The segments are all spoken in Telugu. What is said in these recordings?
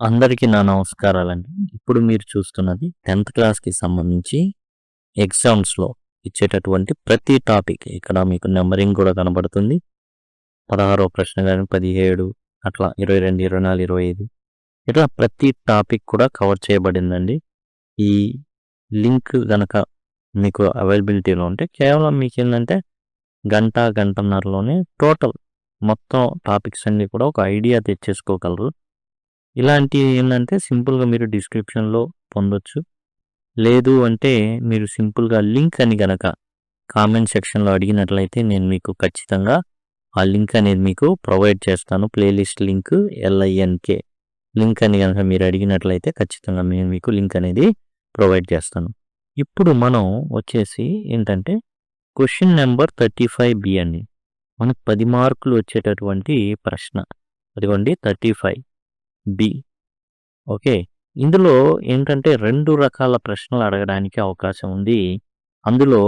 అందరికీ నా నమస్కారాలండి. ఇప్పుడు మీరు చూస్తున్నది 10థ్ క్లాస్‌కి సంబంధించి ఎగ్జామ్స్‌లో ఇచ్చేటటువంటి ప్రతి టాపిక్ ఇక్కడ మీకు నంబరింగ్ కూడా కనబడుతుంది. 16వ ప్రశ్న గాని, 17 అట్లా 22, 24, 25 ఇట్లా ప్రతి టాపిక్ కూడా కవర్ చేయబడిందండి. ఈ లింక్ గనక మీకు అవైలబిలిటీలో ఉంటే కేవలం మీకేందంటే గంట, గంటన్నరలోనే టోటల్ మొత్తం టాపిక్స్ అన్నీ కూడా ఒక ఐడియా తెచ్చేసుకోగలరు. ఇలాంటివి ఏందంటే సింపుల్‌గా మీరు డిస్క్రిప్షన్‌లో పొందొచ్చు. లేదు అంటే మీరు సింపుల్‌గా లింక్ అని గనక కామెంట్ సెక్షన్‌లో అడిగినట్లయితే నేను మీకు ఖచ్చితంగా ఆ లింక్ అనేది మీకు ప్రొవైడ్ చేస్తాను. ప్లేలిస్ట్ లింక్ LINK లింక్ అని గనక మీరు అడిగినట్లయితే ఖచ్చితంగా నేను మీకు లింక్ అనేది ప్రొవైడ్ చేస్తాను. ఇప్పుడు మనం వచ్చేసి ఏంటంటే క్వెషన్ నెంబర్ 35B అండి. మనకు 10 మార్కులు వచ్చేటటువంటి ప్రశ్న. అదిగోండి 35B. ఓకే. ఇందులో ఏంటంటే 2 రకాల ప్రశ్నలు అడగడానికి అవకాశం ఉంది. అందులో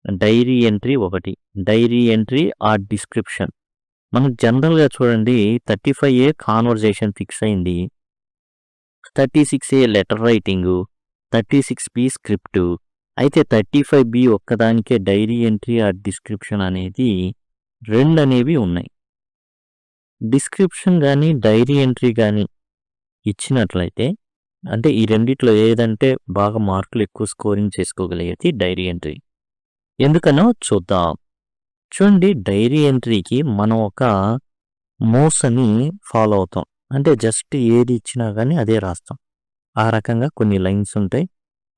డైరీ ఎంట్రీ ఒకటి. Diary entry or description. మనకు జనరల్‌గా చూడండి 35A కాన్వర్జేషన్ ఫిక్స్ అయింది. 36A letter writing, 36B script. అయితే 35B ఒక్కదానికే డైరీ ఎంట్రీ ఆర్ డిస్క్రిప్షన్ అనేది 2 అనేవి ఉన్నాయి. డిస్క్రిప్షన్ గాని, డైరీ ఎంట్రీ గాని ఇచ్చినట్లయితే అంటే ఈ రెండిట్లో ఏదంటే బాగా మార్కులు ఎక్కువ స్కోరింగ్ చేసుకోగలిగేది డైరీ ఎంట్రీ. ఎందుకనో చూద్దాం. చూడండి డైరీ ఎంట్రీకి మనం ఒక మోసని ఫాలో అవుతాం. అంటే జస్ట్ ఏది ఇచ్చినా కానీ అదే రాస్తాం. ఆ రకంగా కొన్ని లైన్స్ ఉంటాయి.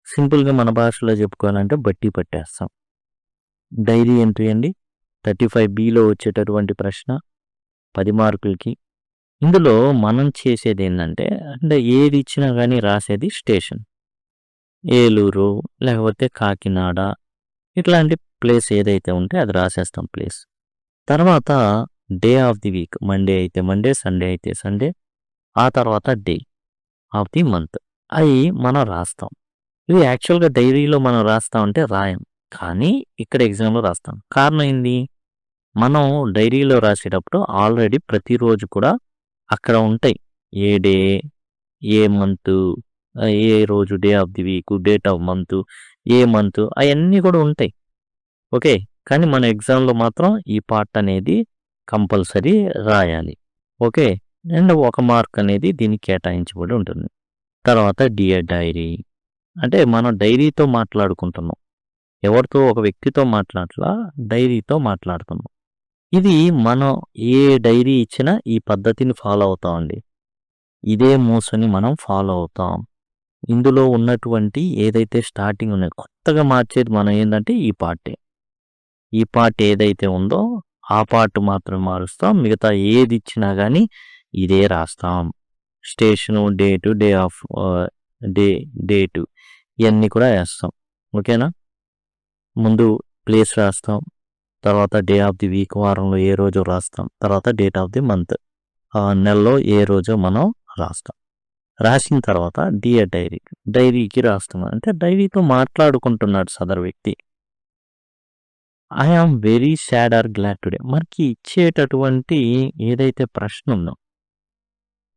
సింపుల్‌గా మన భాషలో చెప్పుకోవాలంటే బట్టి పట్టేస్తాం. డైరీ ఎంట్రీ అండి 35Bలో వచ్చేటటువంటి ప్రశ్న 10 మార్కులకి. ఇందులో మనం చేసేది ఏంటంటే అంటే ఏది ఇచ్చినా కానీ రాసేది స్టేషన్. ఏలూరు లేకపోతే కాకినాడ ఇట్లాంటి ప్లేస్ ఏదైతే ఉంటే అది రాసేస్తాం ప్లేస్. తర్వాత day of the week Monday అయితే మండే, సండే అయితే సండే, ఆ తర్వాత డే ఆఫ్ ది మంత్ అవి మనం రాస్తాం. ఇవి యాక్చువల్‌గా డైరీలో మనం రాస్తామంటే రాయం. కానీ ఇక్కడ ఎగ్జామ్‌లో రాస్తాం. కారణం ఏంది? మనం డైరీలో రాసేటప్పుడు ఆల్రెడీ ప్రతిరోజు కూడా అక్కడ ఉంటాయి. ఏ డే, ఏ మంతు, ఏ రోజు day of the week, date of month, A month అయన్నీ కూడా ఉంటాయి. ఓకే. కానీ మన ఎగ్జామ్‌లో మాత్రం ఈ పార్ట్ అనేది కంపల్సరీ రాయాలి. ఓకే. అండ్ ఒక మార్క్ అనేది దీనికి కేటాయించబడి ఉంటుంది. తర్వాత డియర్ డైరీ అంటే మనం డైరీతో మాట్లాడుకుంటున్నాం. ఎవరితో ఒక వ్యక్తితో మాట్లాడట్లా డైరీతో మాట్లాడుతున్నాం. ఇది మనం ఏ డైరీ ఇచ్చినా ఈ పద్ధతిని ఫాలో అవుతామండి. ఇదే మూసని మనం ఫాలో అవుతాం. ఇందులో ఉన్నటువంటి ఏదైతే స్టార్టింగ్ ఉన్నదో కొత్తగా మార్చేది మనం ఏంటంటే ఈ పార్టే. ఈ పార్ట్ ఏదైతే ఉందో ఆ పార్ట్ మాత్రం మారుస్తాం. మిగతా ఏది ఇచ్చినా కానీ ఇదే రాస్తాం. Station, date, day of date ఇవన్నీ కూడా వేస్తాం. ఓకేనా? ముందు ప్లేస్ రాస్తాం. తర్వాత డే ఆఫ్ ది వీక్ వారంలో ఏ రోజు రాస్తాం. తర్వాత డేట్ ఆఫ్ ది మంత్ నెలలో ఏ రోజో మనం రాస్తాం. రాసిన తర్వాత డియర్ డైరీకి రాస్తాం. అంటే డైరీతో మాట్లాడుకుంటున్నాడు సదరు వ్యక్తి. I am very sad are glad today. మనకి ఇచ్చేటటువంటి ఏదైతే ప్రశ్న ఉందో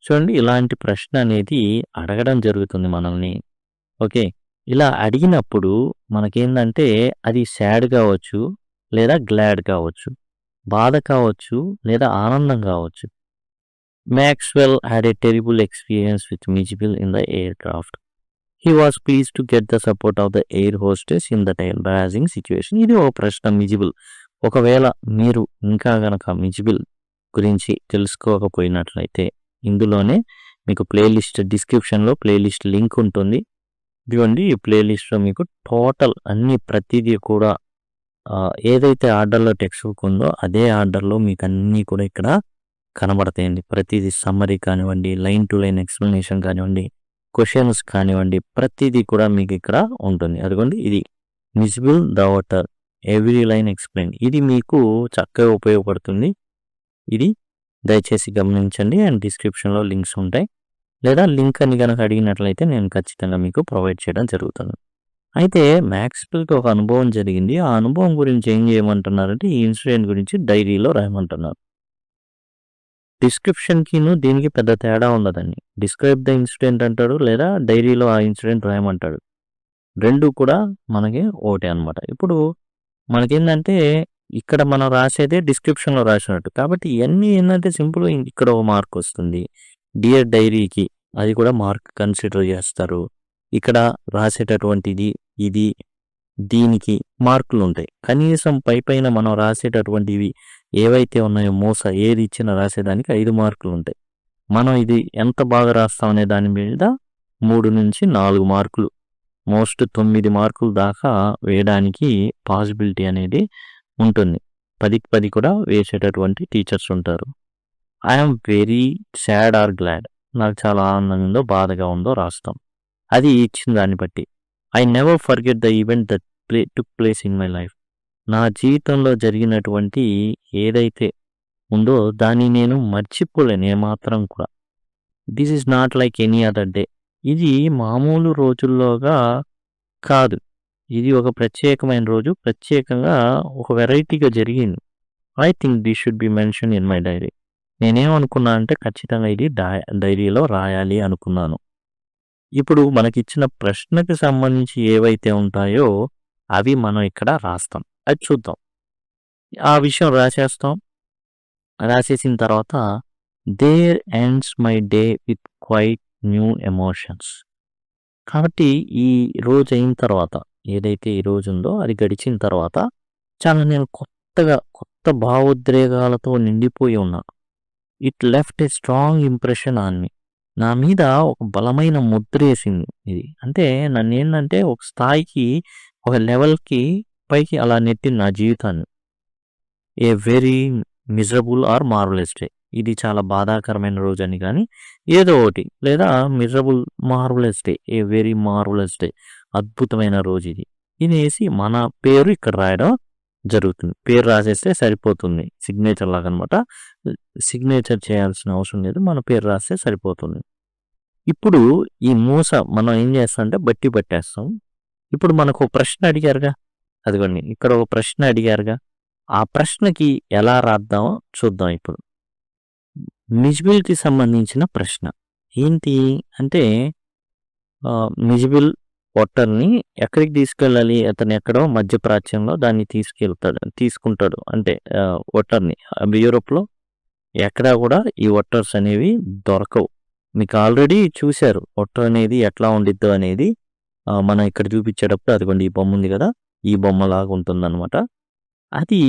చూడండి ఇలాంటి ప్రశ్న అనేది అడగడం జరుగుతుంది మనల్ని. ఓకే. ఇలా అడిగినప్పుడు మనకేందంటే అది సాడ్ కావచ్చు, లేదా గ్లాడ్ కావచ్చు, బాధ కావచ్చు, లేదా ఆనందం కావచ్చు. Maxwell had a terrible experience with Mijibil in the aircraft. He was pleased to get the support of the air hostess in that embarrassing situation. ఇది ఒక ప్రశ్న మిజిబుల్. ఒకవేళ మీరు ఇంకా గనక మిజిబుల్ గురించి తెలుసుకోకపోయినట్లయితే ఇందులోనే మీకు ప్లేలిస్ట్ డిస్క్రిప్షన్లో ప్లేలిస్ట్ లింక్ ఉంటుంది. ఇదిగోండి ఈ ప్లేలిస్ట్లో మీకు టోటల్ అన్ని ప్రతిదీ కూడా ఏదైతే ఆర్డర్లో టెక్స్ట్ బుక్ ఉందో అదే ఆర్డర్లో మీకు అన్నీ కూడా ఇక్కడ కనబడతాయండి. ప్రతిదీ సమ్మరీ కానివ్వండి, లైన్ టు లైన్ ఎక్స్ప్లెనేషన్ కానివ్వండి, క్వశ్చన్స్ కానివ్వండి ప్రతిదీ కూడా మీకు ఇక్కడ ఉంటుంది. అదిగోండి ఇది miscible the water every line explain. ఇది మీకు చక్కగా ఉపయోగపడుతుంది. ఇది దయచేసి గమనించండి. అండ్ డిస్క్రిప్షన్లో లింక్స్ ఉంటాయి. లేదా లింక్ అని కనుక అడిగినట్లయితే నేను ఖచ్చితంగా మీకు ప్రొవైడ్ చేయడం జరుగుతుంది. అయితే మ్యాక్స్‌వెల్‌కి ఒక అనుభవం జరిగింది. ఆ అనుభవం గురించి ఏం చేయమంటున్నారంటే ఈ ఇన్సిడెంట్ గురించి డైరీలో రాయమంటున్నారు. డిస్క్రిప్షన్‌కిను దీనికి పెద్ద తేడా ఉండదండి. డిస్క్రైబ్ ద ఇన్సిడెంట్ అంటాడు లేదా డైరీలో ఆ ఇన్సిడెంట్ రాయమంటాడు. 2 కూడా మనకి ఒకటే అనమాట. ఇప్పుడు మనకేందంటే ఇక్కడ మనం రాసేదే డిస్క్రిప్షన్‌లో రాసినట్టు. కాబట్టి ఇయన్నీ ఏందంటే సింపుల్‌గా ఇక్కడ ఒక మార్క్ వస్తుంది. డియర్ డైరీకి అది కూడా మార్క్ కన్సిడర్ చేస్తారు. ఇక్కడ రాసేటటువంటిది ఇది దీనికి మార్కులుంటాయి. కనీసం పైపైన మనం రాసేటటువంటివి ఏవైతే ఉన్నాయో ఏది ఇచ్చినా రాసేదానికి 5 మార్కులుంటాయి. మనం ఇది ఎంత బాగా రాస్తాం అనే దాని మీద 3-4 మార్కులు మోస్ట్ 9 మార్కుల దాకా వేయడానికి పాసిబిలిటీ అనేది ఉంటుంది. 10కి 10 కూడా వేసేటటువంటి టీచర్స్ ఉంటారు. I am very sad are glad. నాకు చాలా ఆనందంగా ఉందో, బాధగా ఉందో రాస్తాం. అది ఇచ్చిన దాన్ని బట్టి. I never forget the event that took place in my life. నా జీవితంలో జరిగినటువంటి ఏదైతే ఉందో దాన్ని నేను మర్చిపోలేను ఏమాత్రం కూడా. This is not like any other day. ఇది మామూలు రోజుల్లోగా కాదు. ఇది ఒక ప్రత్యేకమైన రోజు. ప్రత్యేకంగా ఒక వెరైటీగా జరిగింది. I think this should be mention in my diary. నేనేమనుకున్నా అంటే ఖచ్చితంగా ఇది డైరీలో రాయాలి అనుకున్నాను. ఇప్పుడు మనకిచ్చిన ప్రశ్నకి సంబంధించి ఏవైతే ఉంటాయో అవి మనం ఇక్కడ రాస్తాం. అది చూద్దాం. ఆ విషయం రాసేస్తాం. రాసేసిన తర్వాత there ends my day with quite new emotions. కాబట్టి ఈ రోజు అయిన తర్వాత ఏదైతే ఈ రోజు ఉందో అది గడిచిన తర్వాత చాలా నేను కొత్త భావోద్రేగాలతో నిండిపోయి ఉన్నాను. It left a strong impression on me. నా మీద ఒక బలమైన ముద్రేసింది ఇది. అంటే నన్నేంటంటే ఒక స్థాయికి ఒక లెవెల్‌కి పైకి అలా నెట్టింది నా జీవితాన్ని. A very miserable or marvellous day. ఇది చాలా బాధాకరమైన రోజని గానీ ఏదో ఒకటి లేదా miserable marvellous day. A very marvellous day. అద్భుతమైన రోజు ఇది. ఇదేసి మన పేరు ఇక్కడ రాయడం జరుగుతుంది. పేరు రాసేస్తే సరిపోతుంది. సిగ్నేచర్ లాగనమాట. సిగ్నేచర్ చేయాల్సిన అవసరం లేదు. మన పేరు రాస్తే సరిపోతుంది. ఇప్పుడు ఈ మూస మనం ఏం చేస్తామంటే బట్టి పట్టేస్తాం. ఇప్పుడు మనకు ప్రశ్న అడిగారుగా. అదిగోండి ఇక్కడ ఒక ప్రశ్న అడిగారుగా. ఆ ప్రశ్నకి ఎలా రాద్దామో చూద్దాం ఇప్పుడు. మిజిబిల్‌కి సంబంధించిన ప్రశ్న. ఏంటి అంటే మిజిబుల్ వాటర్‌ని ఎక్కడికి తీసుకెళ్ళాలి? అతను ఎక్కడో మధ్యప్రాచ్యంలో దాన్ని తీసుకుంటాడు. అంటే వాటర్‌ని యూరోప్‌లో ఎక్కడా కూడా ఈ వాటర్స్ అనేవి దొరకవు. మీకు ఆల్రెడీ చూశారు వాటర్ అనేది ఎట్లా ఉండిద్దో అనేది. మనం ఇక్కడ చూపించేటప్పుడు అదిగోండి ఈ బొమ్మ ఉంది కదా! ఈ బొమ్మలాగా ఉంటుందన్నమాట. అది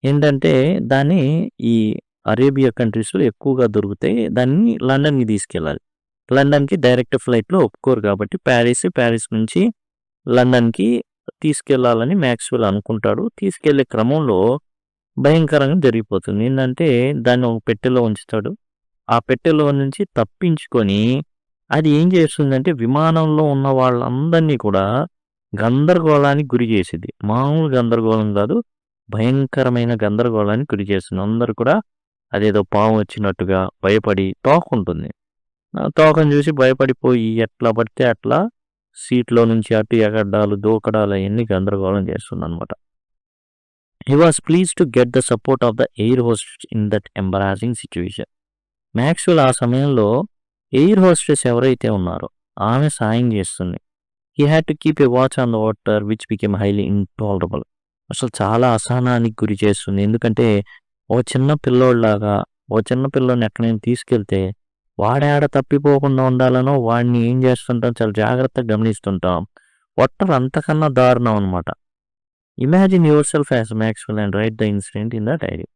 ఏంటంటే దాన్ని ఈ అరేబియా కంట్రీస్‌లో ఎక్కువగా దొరుకుతాయి. దాన్ని లండన్‌కి తీసుకెళ్ళాలి. లండన్‌కి డైరెక్ట్ ఫ్లైట్‌లో ఒప్పుకోరు కాబట్టి ప్యారిస్ నుంచి లండన్‌కి తీసుకెళ్లాలని మ్యాక్స్‌వెల్ అనుకుంటాడు. తీసుకెళ్లే క్రమంలో భయంకరంగా జరిగిపోతుంది. ఏంటంటే దాన్ని ఒక పెట్టెలో ఉంచుతాడు. ఆ పెట్టెలో నుంచి తప్పించుకొని అది ఏం చేస్తుందంటే విమానంలో ఉన్న వాళ్ళందరినీ కూడా గందరగోళానికి గురి చేసిద్ది. మామూలు గందరగోళం కాదు. భయంకరమైన గందరగోళానికి గురి చేస్తుంది. అందరూ కూడా అదేదో పాము వచ్చినట్టుగా భయపడి తోకుంటుంది. తోకను చూసి భయపడిపోయి ఎట్లా పడితే అట్లా సీట్లో నుంచి అటు ఎగడ్డాలు, దూకడాలు అవన్నీ గందరగోళం చేస్తుందన్నమాట. He was pleased to get the support of the air hostess in that embarrassing situation. Maxwell ఆ సమయంలో ఎయిర్ హోస్టెస్ ఎవరైతే ఉన్నారో ఆమె సాయం చేస్తుంది. He had to keep a watch on the otter which became highly intolerable. అసలు చాలా అసహనానికి గురి చేస్తుంది. ఎందుకంటే ఓ చిన్న పిల్లోడిలాగా ఓ చిన్న పిల్లోడిని ఎక్కడైనా తీసుకెళ్తే వాడాడ తప్పిపోకుండా ఉండాలనో వాడిని ఏం చేస్తుంటాం చాలా జాగ్రత్తగా గమనిస్తుంటాం. వాటర్ అంతకన్నా దారుణం అనమాట. Imagine yourself as Maxwell and write the incident in the diary.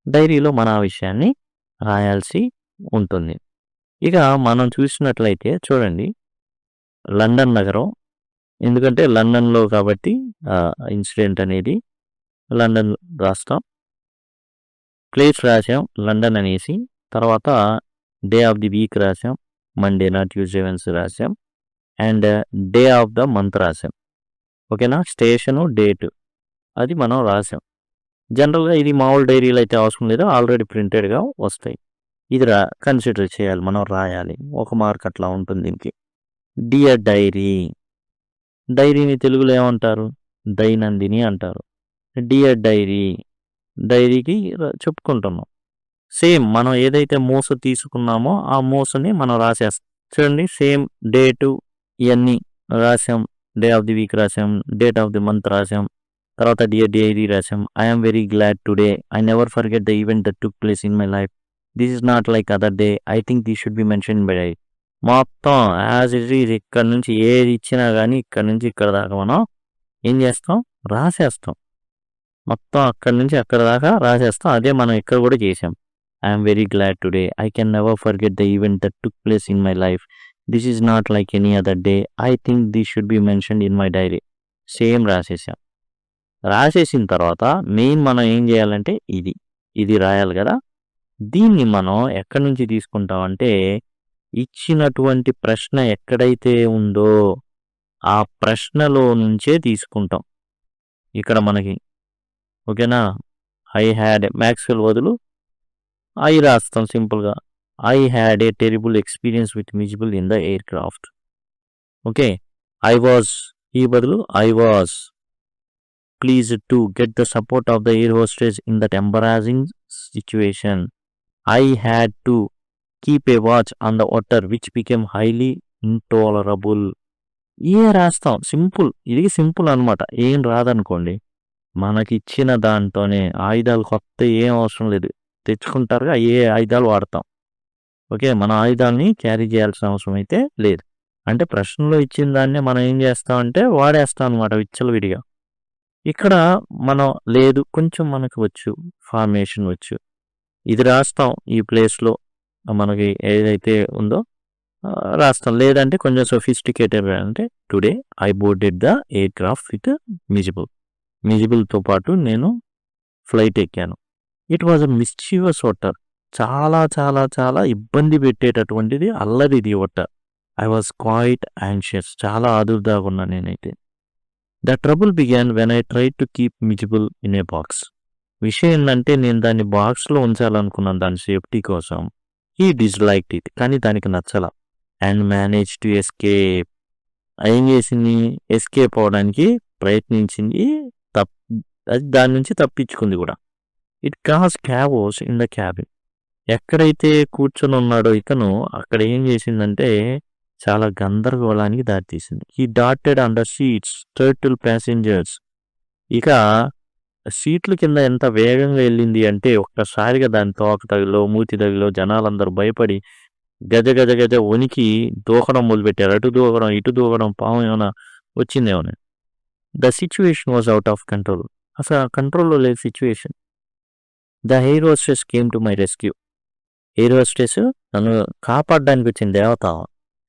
డైరీలో మన ఆ విషయాన్ని రాయాల్సి ఉంటుంది. ఇక మనం చూసినట్లయితే చూడండి లండన్ నగరం. ఎందుకంటే లండన్‌లో కాబట్టి ఇన్సిడెంట్ అనేది లండన్ రాస్తాం. ప్లేస్ రాసాం లండన్ అనేసి. తర్వాత డే ఆఫ్ ది వీక్ రాసాం. మండేనా, ట్యూస్డే, వెన్స్‌డే రాసాం. And day of the month రాసాం. ఓకేనా? స్టేషను, డేటు అది మనం రాసాం. జనరల్‌గా ఇది మామూలు డైరీలో అయితే అవసరం లేదు. ఆల్రెడీ ప్రింటెడ్‌గా వస్తాయి. ఇది కన్సిడర్ చేయాలి. మనం రాయాలి. ఒక మార్క్ అట్లా ఉంటుంది దీనికి. Dear diary. డైరీని తెలుగులో ఏమంటారు? దైనందిని అంటారు. Dear diary. డైరీకి చెప్పుకుంటున్నాం. సేమ్ మనం ఏదైతే మూస తీసుకున్నామో ఆ మూసని మనం రాసేస్తాం. చూడండి సేమ్ డేటు ఇవన్నీ రాసాం. డే ఆఫ్ ది వీక్ రాసాం, డేట్ ఆఫ్ ది మంత్ రాసాం, తర్వాత డియర్ డైరీ రాసాం. I'm very glad today, I never forget the event that took place in my life, this is not like other day, I think this should be mention by die. మొత్తం యాజ్ ఇట్ ఈజ్ ఇక్కడ నుంచి ఏది ఇచ్చినా కానీ ఇక్కడ నుంచి ఇక్కడ దాకా మనం ఏం చేస్తాం, రాసేస్తాం. మొత్తం అక్కడి నుంచి అక్కడ దాకా రాసేస్తాం. అదే మనం ఇక్కడ కూడా చేసాం. I'm very glad today, I can never forget the event that took place in my life, this is not like any other day, I think this should be mention in my diary. Same రాసేసాం. రాసేసిన తర్వాత మెయిన్ మనం ఏం చేయాలంటే ఇది రాయాలి కదా. దీన్ని మనం ఎక్కడి నుంచి తీసుకుంటామంటే ఇచ్చినటువంటి ప్రశ్న ఎక్కడైతే ఉందో ఆ ప్రశ్నలో నుంచే తీసుకుంటాం ఇక్కడ మనకి. ఓకేనా. ఐ హ్యాడ్ మ్యాక్స్వెల్ బదులు ఐ రాస్తాం సింపుల్గా. I had a terrible experience with miscible in the air craft. Okay. I was ఈ బదులు I was pleased to get the support of the air hostess in that embarrassing situation. I had to keep a watch on the water which became highly intolerable. ఏ రాస్తాం సింపుల్. ఇది సింపుల్ అనమాట. ఏం రాదనుకోండి మనకి ఇచ్చిన దాంతోనే ఆయుధాలు కొత్త ఏం అవసరం లేదు, తెచ్చుకుంటారుగా ఏ ఆయుధాలు వాడతాం. ఓకే. మన ఆయుధాలని క్యారీ చేయాల్సిన అవసరం అయితే లేదు. అంటే ప్రశ్నలో ఇచ్చిన దాన్నే మనం ఏం చేస్తామంటే వాడేస్తాం అనమాట విచ్చలవిడిగా. ఇక్కడ మనం లేదు కొంచెం మనకు వచ్చు, ఫార్మేషన్ వచ్చు, ఇది రాస్తాం. ఈ ప్లేస్లో మనకి ఏదైతే ఉందో రాస్తాం. లేదంటే కొంచెం సొఫిస్టికేటెడ్ అంటే today I boarded the aircraft with మిజిబుల్తో పాటు నేను ఫ్లైట్ ఎక్కాను. It was a mischievous otter. చాలా చాలా చాలా ఇబ్బంది పెట్టేటటువంటిది, అల్లరిది otter. I was quite anxious. చాలా ఆదుర్దాగా ఉన్నా నేనైతే. The trouble began when I try to keep miscible in a box. విషయం ఏంటంటే నేను దాన్ని బాక్స్లో ఉంచాలనుకున్నాను దాని సేఫ్టీ కోసం. He disliked it. కానీ దానికి నచ్చల. And manage to escape. ఏం చేసింది, ఎస్కేప్ అవడానికి ప్రయత్నించింది. అది దాని నుంచి తప్పించుకుంది కూడా. It cause chaos in the cabin. ఎక్కడైతే కూర్చొని ఉన్నాడో ఇతను అక్కడ ఏం చేసిందంటే చాలా గందరగోళానికి దారితీసింది. He dotted under seats turtle passengers. ఇక సీట్ల కింద ఎంత వేగంగా వెళ్ళింది అంటే ఒక్కసారిగా దాని తోక తగిలో మూతి తగిలో జనాలందరూ భయపడి గజ గజ గజ వణికి దూకడం మొదలుపెట్టారు. అటు దూకడం ఇటు దూకడం, పాము ఏమైనా వచ్చిందేమో. The situation was out of control. అసలు కంట్రోల్లో లేదు situation. The air hostess came to my rescue. Air hostess నన్ను కాపాడడానికి వచ్చిన దేవత.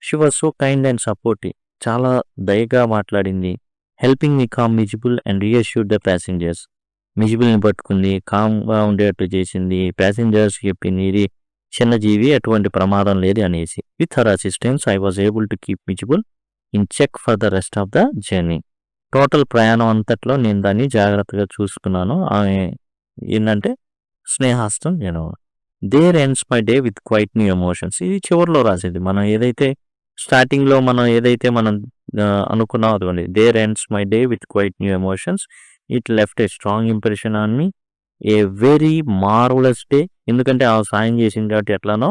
She was so kind and supportive. చాలా దయగా మాట్లాడింది. Helping me calm Mijbil and reassured the passengers. మిజిబుల్ని పట్టుకుంది, కామ్గా ఉండేటట్టు చేసింది. ప్యాసింజర్స్ చెప్పింది ఇది చిన్న జీవి, ఎటువంటి ప్రమాదం లేదు అనేసి. With her assistance I was able to keep miscible in check for the rest of the journey. Total ప్రయాణం అంతట్లో నేను దాన్ని జాగ్రత్తగా చూసుకున్నాను. ఆమె ఏంటంటే స్నేహాస్తం నేను. There ends my day with quite new emotions. ఇది చివరిలో రాసేది. మనం ఏదైతే స్టార్టింగ్లో మనం అనుకున్నాం అదిగోండి. There ends my day with quite new emotions. It left a strong impression on me. A very marvellous day. ఎందుకంటే ఆ సాయం చేసింది కాబట్టి ఎట్లానో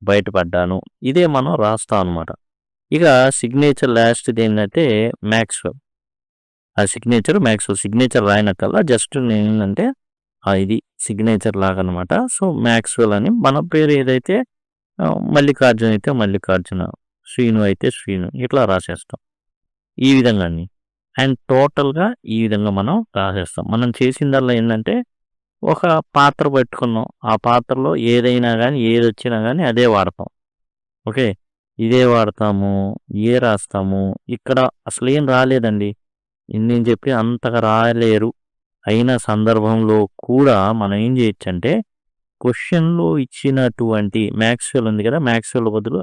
బయటపడ్డాను. ఇదే మనం రాస్తాం అనమాట. ఇక సిగ్నేచర్ లాస్ట్ది ఏంటంటే మ్యాక్స్వెల్. ఆ సిగ్నేచర్ రాయనకల్లా జస్ట్ ఏంటంటే ఇది సిగ్నేచర్ లాగా అనమాట. సో మ్యాక్స్వెల్ అని మన పేరు ఏదైతే మల్లికార్జున అయితే మల్లికార్జున, శ్రీను అయితే శ్రీను, ఇట్లా రాసేస్తాం ఈ విధంగా. అండ్ టోటల్గా ఈ విధంగా మనం రాసేస్తాం. మనం చేసిందల్లా ఏంటంటే ఒక పాత్ర పెట్టుకున్నాం. ఆ పాత్రలో ఏదైనా కానీ ఏది వచ్చినా కానీ అదే వాడతాం. ఓకే. ఇదే వాడతాము, ఏ రాస్తాము. ఇక్కడ అసలు ఏం రాలేదండి. నేను చెప్పి అంతగా రాలేరు అయిన సందర్భంలో కూడా మనం ఏం చేయొచ్చు అంటే క్వశ్చన్లో ఇచ్చినటువంటి మ్యాక్స్వెల్ ఉంది కదా, మ్యాక్స్వెల్ బదులు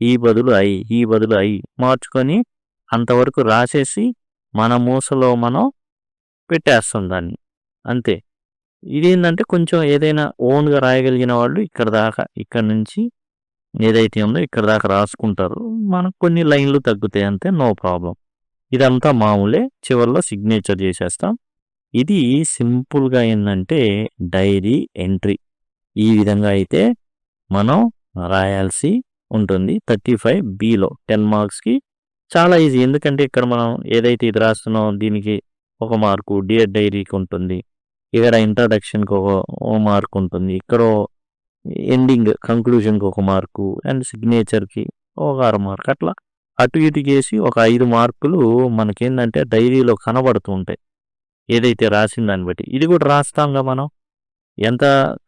ఈ బదులు ఐ మార్చుకొని అంతవరకు రాసేసి మన మూసలో మనం పెట్టేస్తాం దాన్ని. అంతే. ఇదేంటంటే కొంచెం ఏదైనా ఓన్గా రాయగలిగిన వాళ్ళు ఇక్కడ నుంచి ఏదైతే ఉందో ఇక్కడ దాకా రాసుకుంటారు. మనకు కొన్ని లైన్లు తగ్గుతాయి అంతే, నో ప్రాబ్లం. ఇదంతా మామూలే. చివరిలో సిగ్నేచర్ చేసేస్తాం. ఇది సింపుల్గా ఏంటంటే డైరీ ఎంట్రీ. ఈ విధంగా అయితే మనం రాయాల్సి ఉంటుంది. 35 బిలో 10 మార్క్స్‌కి చాలా ఈజీ. ఎందుకంటే ఇక్కడ మనం ఏదైతే ఇది రాస్తున్నామో దీనికి ఒక మార్కు, డియర్ డైరీకి ఉంటుంది. ఇక్కడ ఇంట్రడక్షన్‌కి ఓ మార్క్ ఉంటుంది. ఇక్కడ ఎండింగ్ కంక్లూజన్‌కి ఒక మార్కు అండ్ సిగ్నేచర్‌కి ఒక అర మార్క్. అట్లా అటు ఇటు చేసి ఒక 5 మార్కులు మనకేందంటే డైరీలో కనబడుతూ ఉంటాయి. ఏదైతే రాసిన దాన్ని బట్టి. ఇది కూడా రాస్తాంగా మనం. ఎంత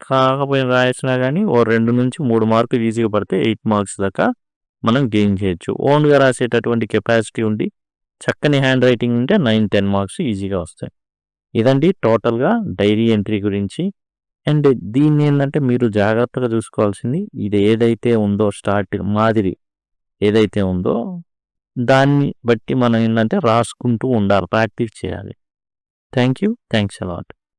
కాకపోయినా రాసినా కానీ ఓ 2-3 మార్కులు ఈజీగా పడితే 8 మార్క్స్ దాకా మనం గెయిన్ చేయొచ్చు. ఓన్గా రాసేటటువంటి కెపాసిటీ ఉండి చక్కని హ్యాండ్ రైటింగ్ ఉంటే 9-10 మార్క్స్ ఈజీగా వస్తాయి. ఇదండి టోటల్గా డైరీ ఎంట్రీ గురించి. అండ్ దీన్ని ఏంటంటే మీరు జాగ్రత్తగా చూసుకోవాల్సింది ఇది ఏదైతే ఉందో మాదిరి ఏదైతే ఉందో దాన్ని బట్టి మనం ఏంటంటే రాసుకుంటూ ఉండాలి, ప్రాక్టీస్ చేయాలి. Thank you. Thanks a lot.